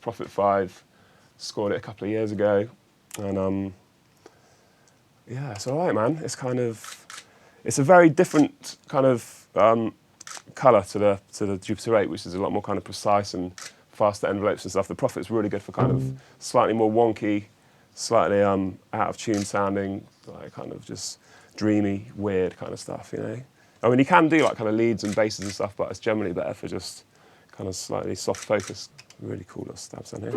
Prophet 5, scored it a couple of years ago, and yeah, it's all right, man. It's kind of, it's a very different kind of colour to the Jupiter 8, which is a lot more kind of precise and faster envelopes and stuff. The Prophet's really good for kind of slightly more wonky, slightly out of tune sounding, like kind of just dreamy, weird kind of stuff, you know. I mean, you can do like kind of leads and basses and stuff, but it's generally better for just kind of slightly soft focus. Really cool little stabs down here.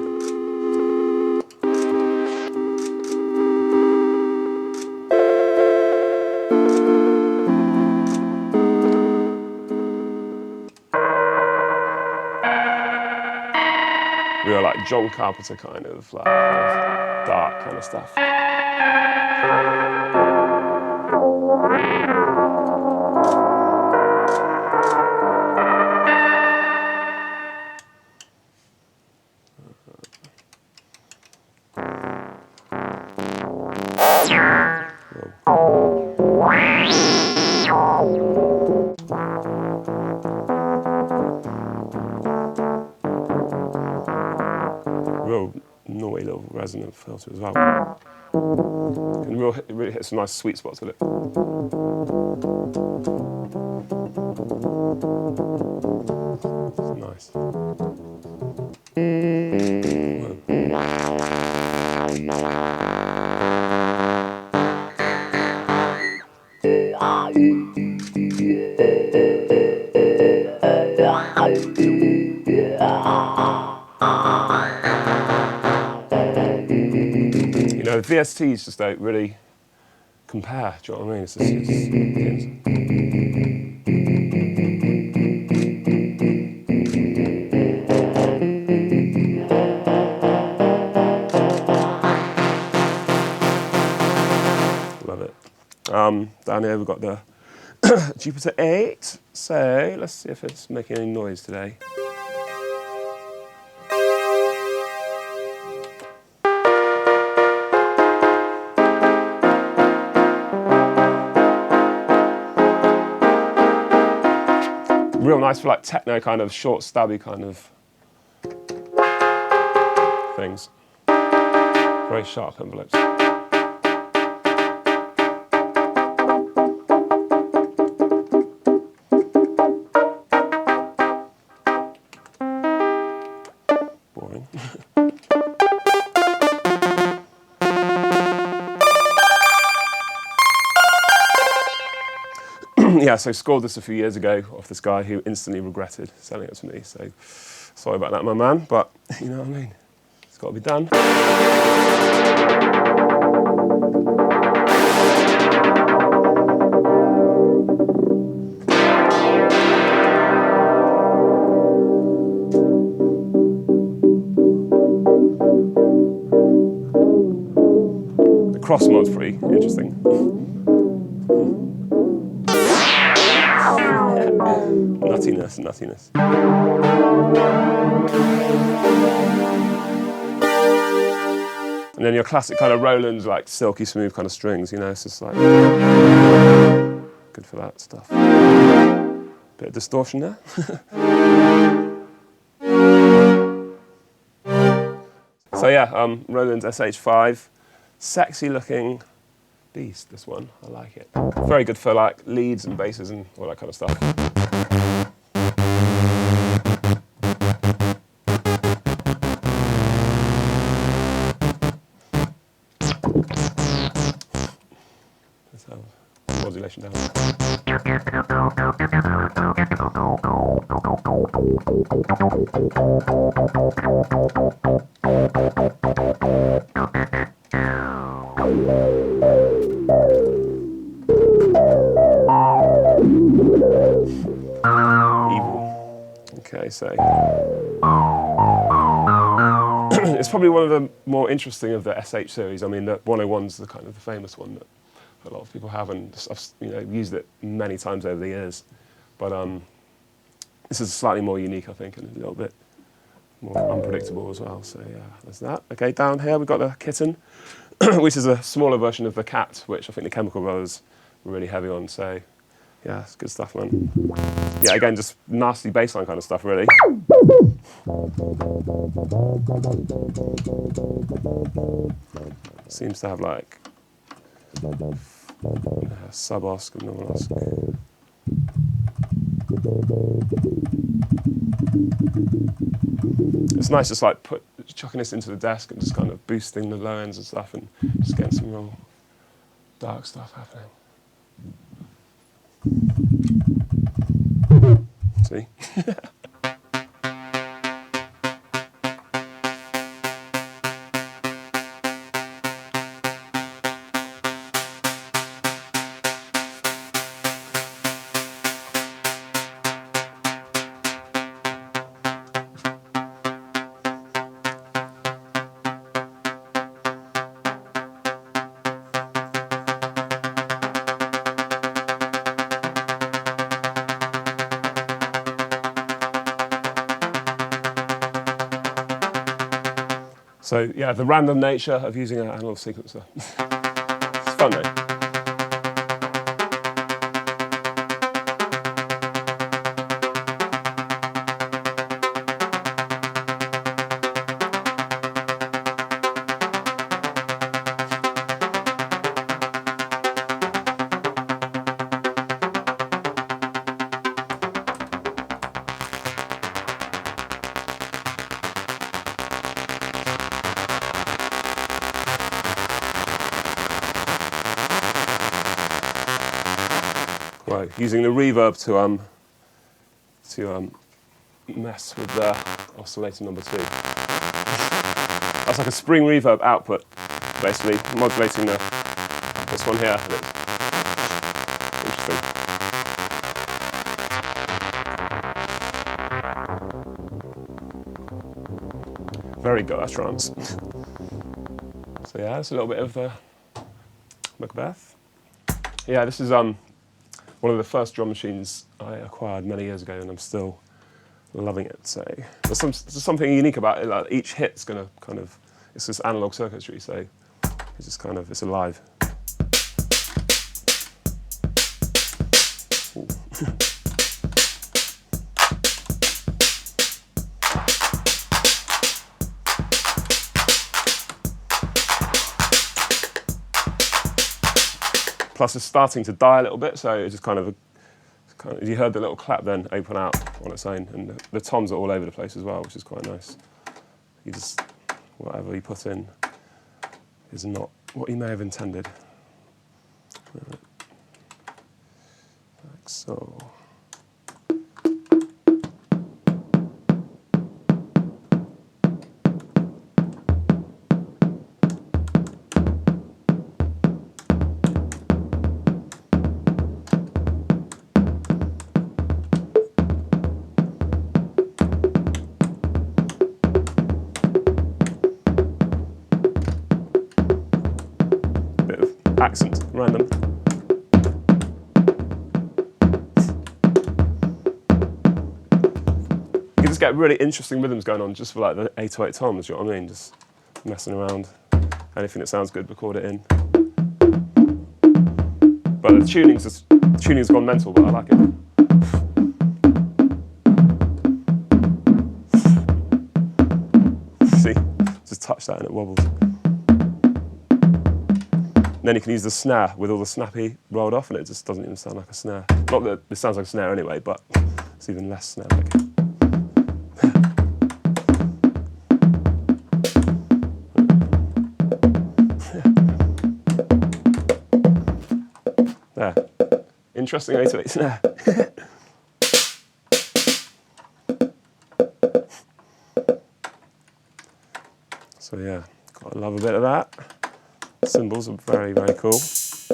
Real like John Carpenter kind of like dark kind of stuff. Real naughty little resonant filter as well. And it really hits some nice sweet spots with it. It's nice. You know, the VSTs just don't really compare, do you know what I mean? It's just, love it. Down here we've got the Jupiter 8, so let's see if it's making any noise today. Real nice for like techno kind of short stabby kind of things. Very sharp envelopes. Boring. Yeah, so scored this a few years ago off this guy who instantly regretted selling it to me. So sorry about that, my man, but you know what I mean? It's got to be done. The cross mod's pretty interesting. Nuttiness. And then your classic kind of Roland's like silky smooth kind of strings, you know, it's just like good for that stuff. Bit of distortion there. So yeah, Roland's SH5, sexy looking beast, this one, I like it. Very good for like leads and basses and all that kind of stuff. Let's have modulation down. Evil. Okay, so it's probably one of the more interesting of the SH series. I mean, the 101's the kind of the famous one that a lot of people have, and I've used it many times over the years. But this is slightly more unique, I think, and a little bit more unpredictable as well. So yeah, there's that. Okay, down here we've got the Kitten, which is a smaller version of the Cat, which I think the Chemical Brothers were really heavy on. So Yeah, it's good stuff, man. Yeah, again, just nasty bassline kind of stuff, really. Seems to have like sub-osc and normal-osc. It's nice just like chucking this into the desk and just kind of boosting the low ends and stuff and just getting some real dark stuff happening. See? So yeah, the random nature of using an analog sequencer. It's fun, though. Right, using the reverb to mess with the oscillator number 2. That's like a spring reverb output, basically modulating this one here. Interesting. Very good at trance. So yeah, that's a little bit of Macbeth. Yeah, this is one of the first drum machines I acquired many years ago, and I'm still loving it. So there's something unique about it. Like each hit's going to kind of, it's this analog circuitry, so it's just kind of, it's alive. Plus it's starting to die a little bit, so it's just kind of you heard the little clap then open out on its own, and the toms are all over the place as well, which is quite nice. You just, whatever you put in is not what you may have intended. Like so. Accent, random. You can just get really interesting rhythms going on just for like the 808 toms, you know what I mean? Just messing around. Anything that sounds good, record it in. But the tuning's gone mental, but I like it. See? Just touch that and it wobbles. And then you can use the snare with all the snappy rolled off, and it just doesn't even sound like a snare. Not that it sounds like a snare anyway, but it's even less snare-like. There. Interesting 808 snare. So yeah, gotta love a bit of that. Cymbals are very, very cool. So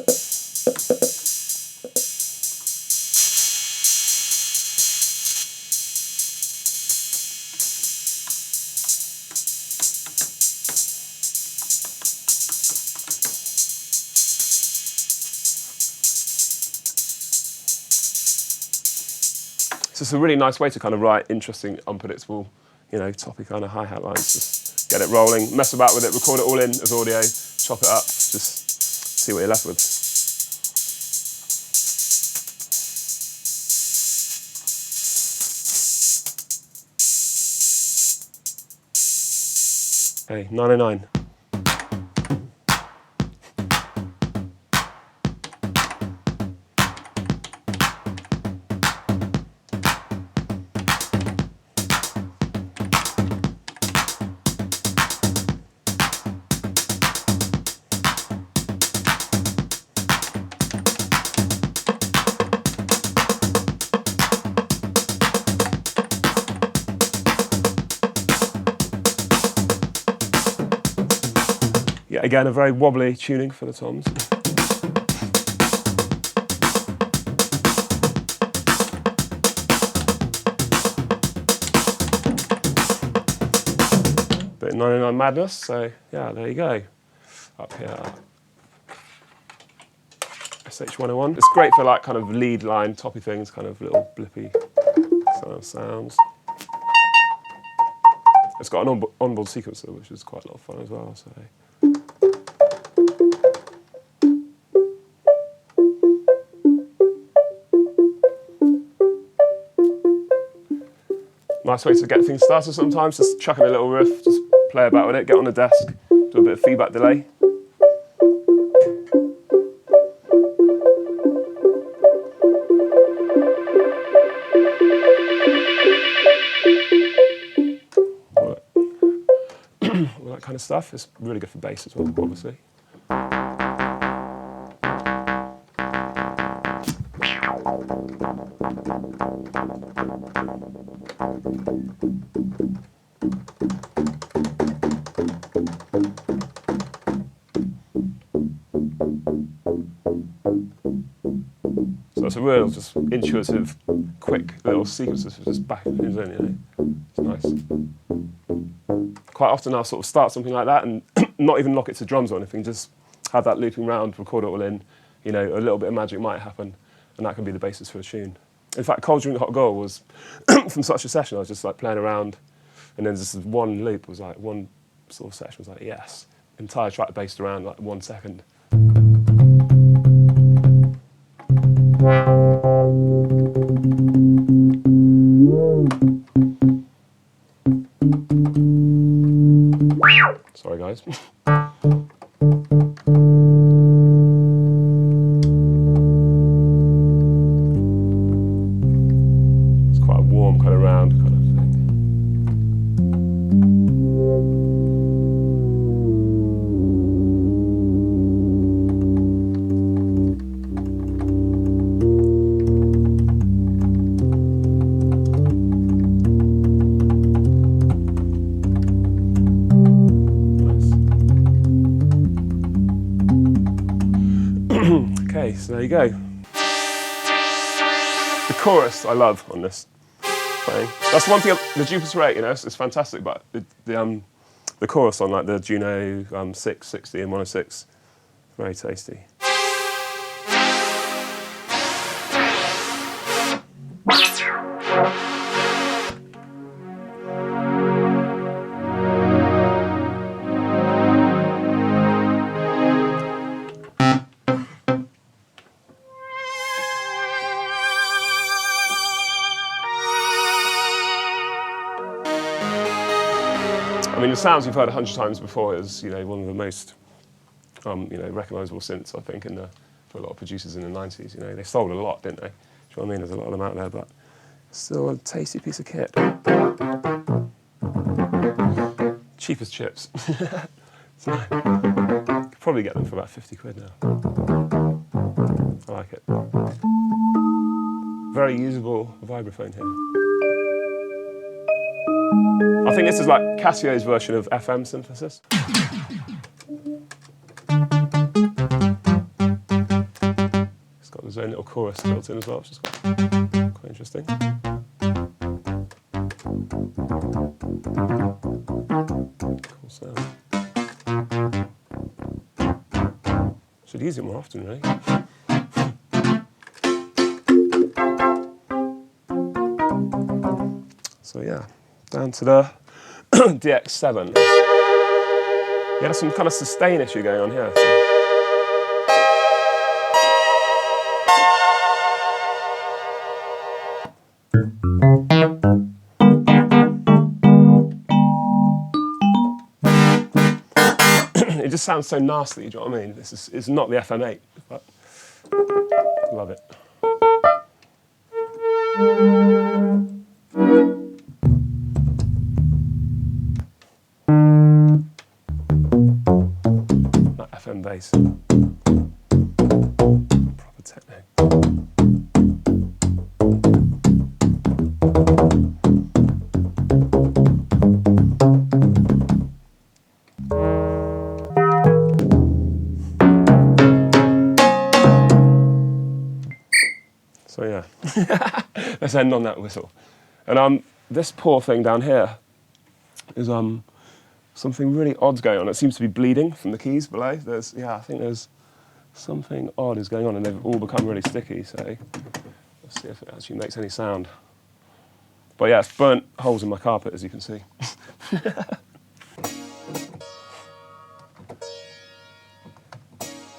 it's a really nice way to kind of write interesting, unpredictable, toppy kind of hi-hat lines. Just get it rolling, mess about with it, record it all in as audio, chop it up, just see what you're left with. Okay, 909. Yeah, again, a very wobbly tuning for the toms. Bit of 909 madness, so yeah, there you go. Up here, SH101. It's great for like kind of lead line, toppy things, kind of little blippy sounds. It's got an onboard sequencer, which is quite a lot of fun as well. So. Nice way to get things started sometimes, just chuck in a little riff, just play about with it, get on the desk, do a bit of feedback delay. All that kind of stuff. It's really good for bass as well, obviously. So it's a real, just intuitive, quick little sequences for just back things in, you know. It's nice. Quite often I'll sort of start something like that and not even lock it to drums or anything, just have that looping round, record it all in, you know, a little bit of magic might happen, and that can be the basis for a tune. In fact, Cold Drink Hot Gold was from such a session. I was just like playing around, and then just one loop was like one sort of session was like, yes, entire track based around like 1 second. Sorry, guys. It's quite a warm kind of round kind of thing. Okay, so there you go. The chorus I love on this playing. That's one thing. The Jupiter 8, you know, it's fantastic, but the chorus on like the Juno 660 and 106, very tasty. I mean, the sounds you've heard 100 times before is, you know, one of the most, you know, recognisable synths, I think, for a lot of producers in the 90s. You know, they sold a lot, didn't they? Do you know what I mean? There's a lot of them out there, but still a tasty piece of kit. Cheap as chips. So, you could probably get them for about 50 quid now. I like it. Very usable vibraphone here. I think this is like Casio's version of FM synthesis. It's got its own little chorus built in as well, which is quite interesting. Cool sound. Should use it more often, really. So yeah, down to the DX7. Yeah, there's some kind of sustain issue going on here. just sounds so nasty, do you know what I mean? It's not the FM8, but love it. That FM bass. Proper techno. So yeah, let's end on that whistle. And this poor thing down here is something really odd's going on. It seems to be bleeding from the keys below. I think there's something odd is going on, and they've all become really sticky. So let's see if it actually makes any sound. But yeah, it's burnt holes in my carpet, as you can see.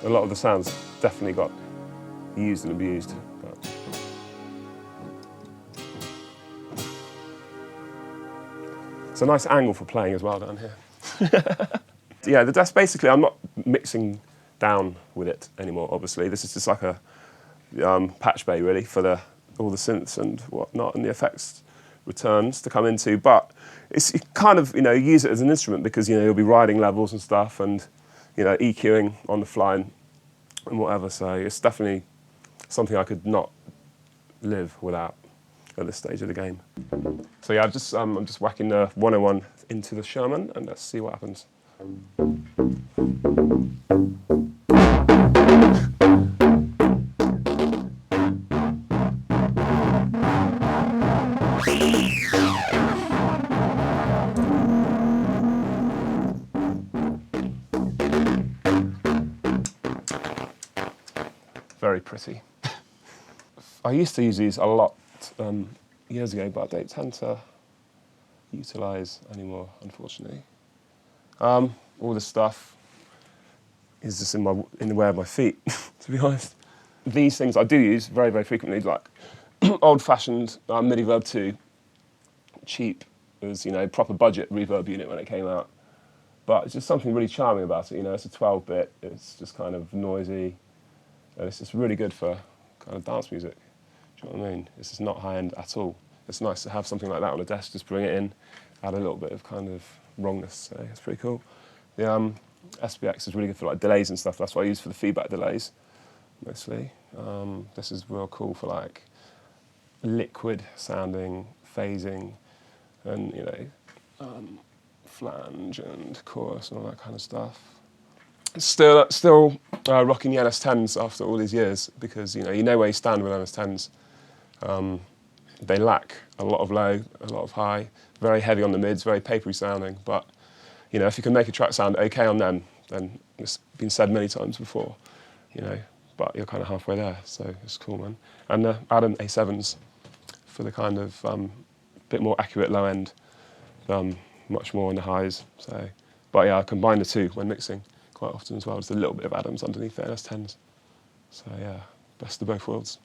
A lot of the sounds definitely got used and abused. But it's a nice angle for playing as well down here. Yeah, that's basically, I'm not mixing down with it anymore, obviously. This is just like a patch bay, really, for all the synths and whatnot, and the effects returns to come into. But you kind of, use it as an instrument because, you'll be riding levels and stuff and, EQing on the fly and whatever. So it's definitely something I could not live without at this stage of the game. So yeah, I'm just whacking the 101 into the Sherman, and let's see what happens. Very pretty. I used to use these a lot years ago, but I don't tend to utilise anymore, unfortunately. All this stuff is just in the way of my feet, to be honest. These things I do use very, very frequently, like old-fashioned MIDI Verb 2, cheap. It was, proper budget reverb unit when it came out. But it's just something really charming about it, It's a 12-bit, it's just kind of noisy, and it's just really good for kind of dance music. Do you know what I mean? It's just not high-end at all. It's nice to have something like that on a desk, just bring it in, add a little bit of kind of wrongness, so it's pretty cool. The SPX is really good for like delays and stuff. That's what I use for the feedback delays, mostly. This is real cool for like liquid sounding, phasing, and flange and chorus and all that kind of stuff. Still rocking the NS10s after all these years because you know where you stand with NS10s. They lack a lot of low, a lot of high, very heavy on the mids, very papery sounding. But if you can make a track sound okay on them, then it's been said many times before. But you're kind of halfway there, so it's cool, man. And the Adam A7s for the kind of bit more accurate low end, much more on the highs. So, but yeah, I combine the two when mixing quite often as well. Just a little bit of Adams underneath the NS10s. So yeah, best of both worlds.